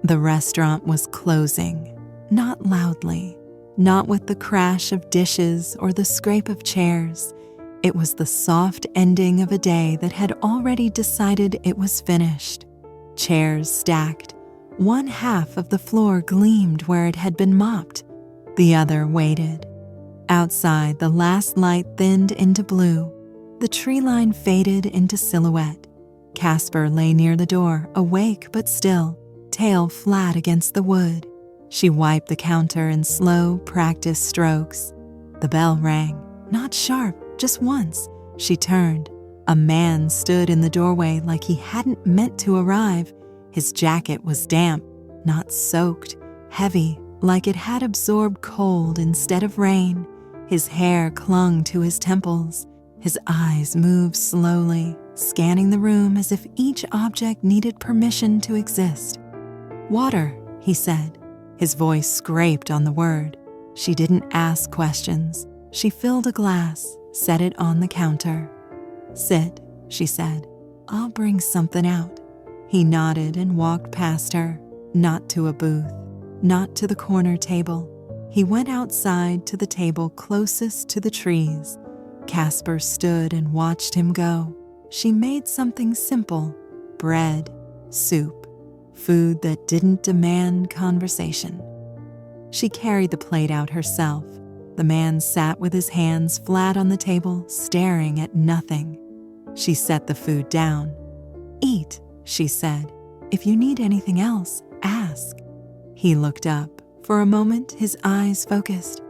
The restaurant was closing, not loudly, not with the crash of dishes or the scrape of chairs. It was the soft ending of a day that had already decided it was finished. Chairs stacked. One half of the floor gleamed where it had been mopped. The other waited. Outside, the last light thinned into blue. The tree line faded into silhouette. Casper lay near the door, awake but still, tail flat against the wood. She wiped the counter in slow, practiced strokes. The bell rang, not sharp, just once. She turned. A man stood in the doorway like he hadn't meant to arrive. His jacket was damp, not soaked, heavy, like it had absorbed cold instead of rain. His hair clung to his temples. His eyes moved slowly, scanning the room as if each object needed permission to exist. "Water," he said. His voice scraped on the word. She didn't ask questions. She filled a glass, set it on the counter. "Sit," she said. "I'll bring something out." He nodded and walked past her, not to a booth, not to the corner table. He went outside to the table closest to the trees. Casper stood and watched him go. She made something simple: bread, soup, food that didn't demand conversation. She carried the plate out herself. The man sat with his hands flat on the table, staring at nothing. She set the food down. "Eat," she said. "If you need anything else, ask." He looked up. For a moment, his eyes focused.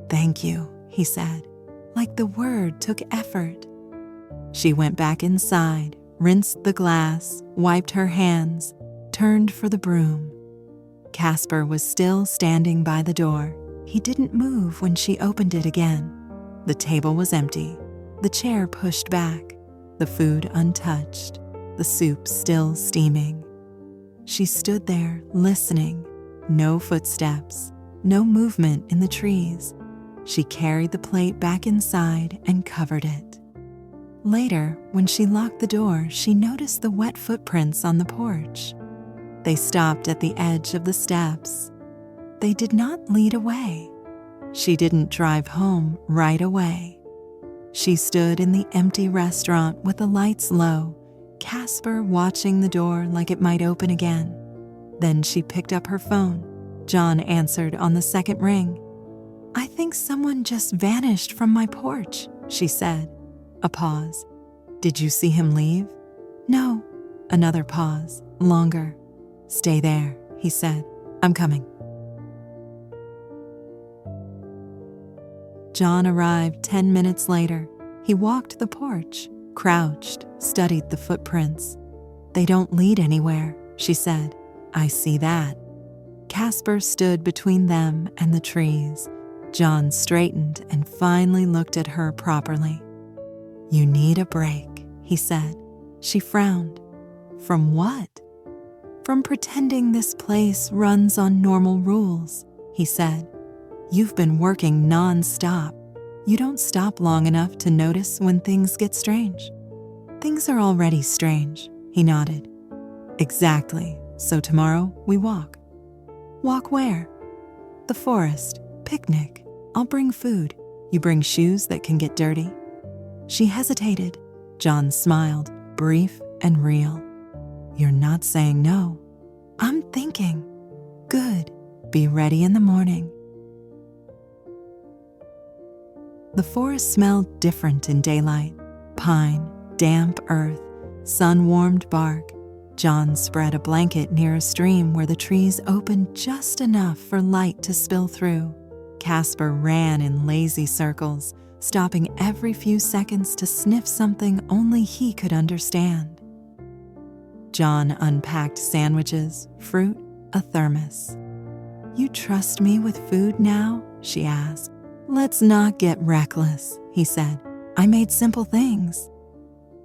"Thank you," he said, like the word took effort. She went back inside, rinsed the glass, wiped her hands, turned for the broom. Casper was still standing by the door. He didn't move when she opened it again. The table was empty, the chair pushed back, the food untouched, the soup still steaming. She stood there, listening. No footsteps, no movement in the trees. She carried the plate back inside and covered it. Later, when she locked the door, she noticed the wet footprints on the porch. They stopped at the edge of the steps. They did not lead away. She didn't drive home right away. She stood in the empty restaurant with the lights low, Casper watching the door like it might open again. Then she picked up her phone. John answered on the second ring. "I think someone just vanished from my porch," she said. A pause. "Did you see him leave?" "No." Another pause, longer. "Stay there," he said. "I'm coming." John arrived 10 minutes later. He walked the porch, crouched, studied the footprints. "They don't lead anywhere," she said. "I see that." Casper stood between them and the trees. John straightened and finally looked at her properly. "You need a break," he said. She frowned. "From what?" "From pretending this place runs on normal rules," he said. "You've been working non-stop. You don't stop long enough to notice when things get strange." "Things are already strange," he nodded. "Exactly. So tomorrow we walk." "Walk where?" "The forest. Picnic. I'll bring food. You bring shoes that can get dirty." She hesitated. John smiled, brief and real. "You're not saying no." "I'm thinking." "Good. Be ready in the morning." The forest smelled different in daylight. Pine, damp earth, sun-warmed bark. John spread a blanket near a stream where the trees opened just enough for light to spill through. Casper ran in lazy circles, stopping every few seconds to sniff something only he could understand. John unpacked sandwiches, fruit, a thermos. "You trust me with food now?" she asked. "Let's not get reckless," he said. "I made simple things."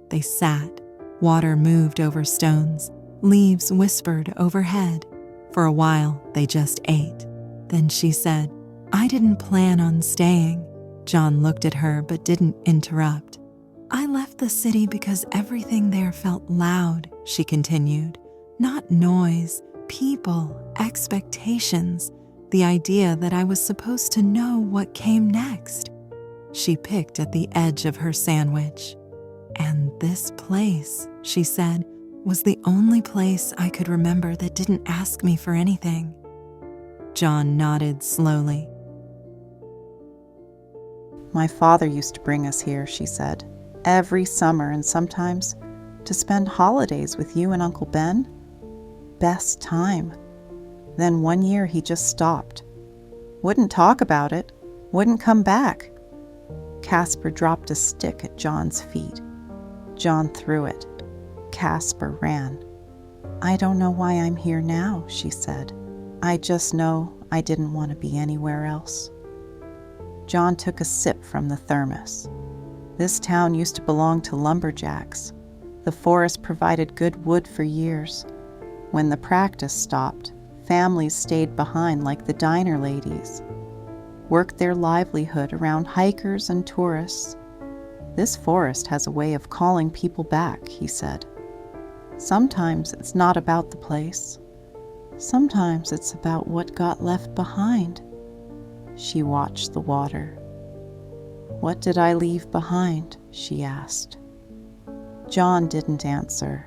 They sat. Water moved over stones. Leaves whispered overhead. For a while, they just ate. Then she said, "I didn't plan on staying." John looked at her but didn't interrupt. "I left the city because everything there felt loud," she continued. "Not noise, People, expectations, the idea that I was supposed to know what came next. She picked at the edge of her sandwich. And this place, she said, was the only place I could remember that didn't ask me for anything. John nodded slowly. My father used to bring us here, she said, every summer, and sometimes to spend holidays with you and Uncle Ben. Best time. Then one year he just stopped. Wouldn't talk about it, wouldn't come back. Casper dropped a stick at John's feet. John threw it. Casper ran. I don't know why I'm here now, she said. I just know I didn't want to be anywhere else. John took a sip from the thermos. This town used to belong to lumberjacks. The forest provided good wood for years. When the practice stopped, families stayed behind like the diner ladies, worked their livelihood around hikers and tourists. This forest has a way of calling people back, he said. Sometimes it's not about the place. Sometimes it's about what got left behind. She watched the water. What did I leave behind? She asked. John didn't answer.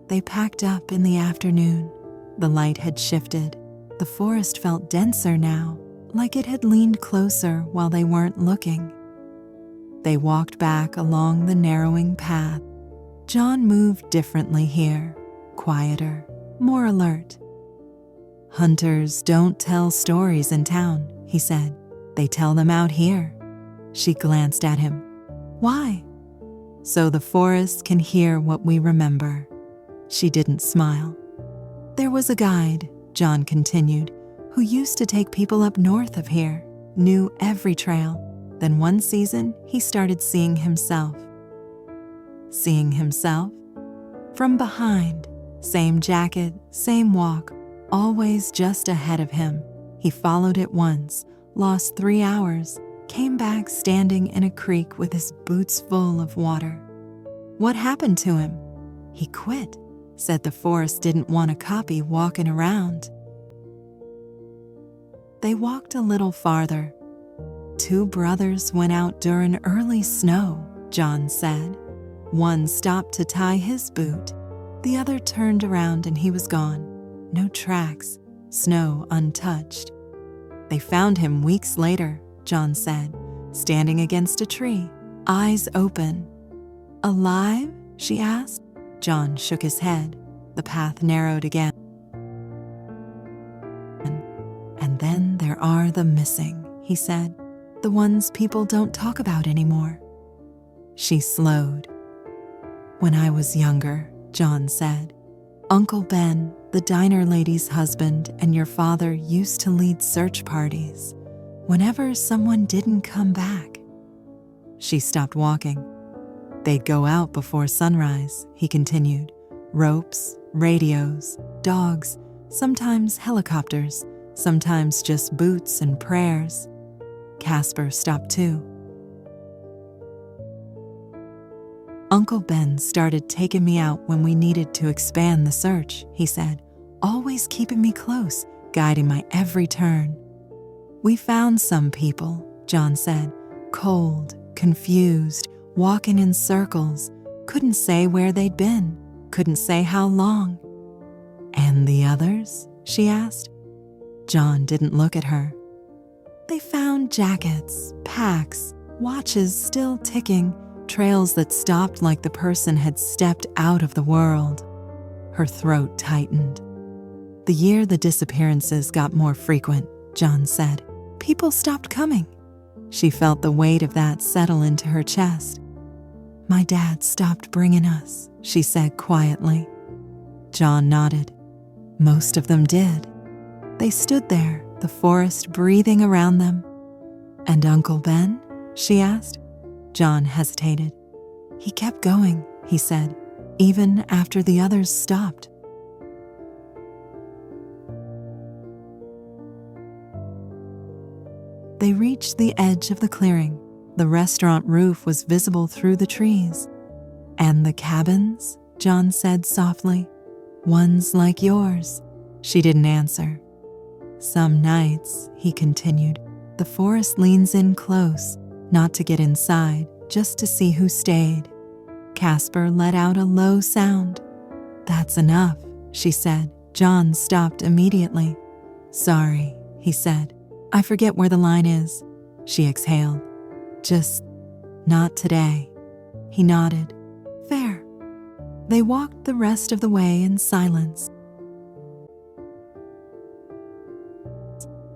They packed up in the afternoon. The light had shifted. The forest felt denser now, like it had leaned closer while they weren't looking. They walked back along the narrowing path. John moved differently here, quieter, more alert. Hunters don't tell stories in town, he said. They tell them out here. She glanced at him. Why? So the forest can hear what we remember. She didn't smile. There was a guide, John continued, who used to take people up north of here, knew every trail. Then one season, he started seeing himself. Seeing himself? From behind, same jacket, same walk, always just ahead of him. He followed it once, lost 3 hours, came back standing in a creek with his boots full of water. What happened to him? He quit, said the forest didn't want a copy walking around. They walked a little farther. 2 brothers went out during early snow, John said. One stopped to tie his boot. The other turned around and he was gone. No tracks, snow untouched. They found him weeks later, John said, standing against a tree, eyes open. Alive? She asked. John shook his head. The path narrowed again. And then there are the missing, he said. The ones people don't talk about anymore. She slowed. When I was younger, John said, Uncle Ben, the diner lady's husband, and your father used to lead search parties whenever someone didn't come back. She stopped walking. They'd go out before sunrise, he continued. Ropes, radios, dogs, sometimes helicopters, sometimes just boots and prayers. Casper stopped too. Uncle Ben started taking me out when we needed to expand the search, he said, always keeping me close, guiding my every turn. We found some people, John said, cold, confused, walking in circles, couldn't say where they'd been, couldn't say how long. And the others? She asked. John didn't look at her. They found jackets, packs, watches still ticking, trails that stopped like the person had stepped out of the world. Her throat tightened. The year the disappearances got more frequent, John said, people stopped coming. She felt the weight of that settle into her chest. My dad stopped bringing us, she said quietly. John nodded. Most of them did. They stood there, the forest breathing around them. And Uncle Ben? She asked. John hesitated. He kept going, he said, even after the others stopped. They reached the edge of the clearing. The restaurant roof was visible through the trees. "And the cabins?" John said softly. "Ones like yours." She didn't answer. "Some nights," he continued, "the forest leans in close, not to get inside, just to see who stayed." Casper let out a low sound. "That's enough," she said. John stopped immediately. "Sorry," he said. "I forget where the line is." She exhaled. "Just not today." He nodded. "Fair." They walked the rest of the way in silence.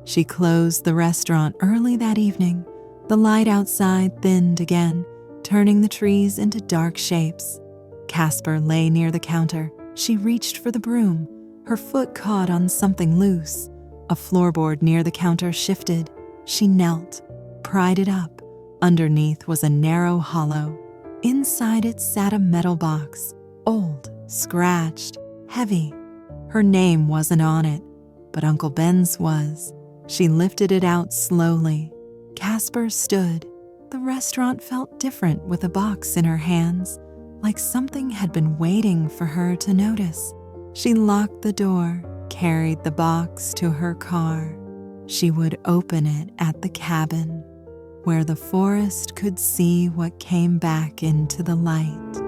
She closed the restaurant early that evening. The light outside thinned again, turning the trees into dark shapes. Casper lay near the counter. She reached for the broom. Her foot caught on something loose. A floorboard near the counter shifted. She knelt, pried it up. Underneath was a narrow hollow. Inside it sat a metal box, old, scratched, heavy. Her name wasn't on it, but Uncle Ben's was. She lifted it out slowly. Casper stood. The restaurant felt different with a box in her hands, like something had been waiting for her to notice. She locked the door, carried the box to her car. She would open it at the cabin, where the forest could see what came back into the light.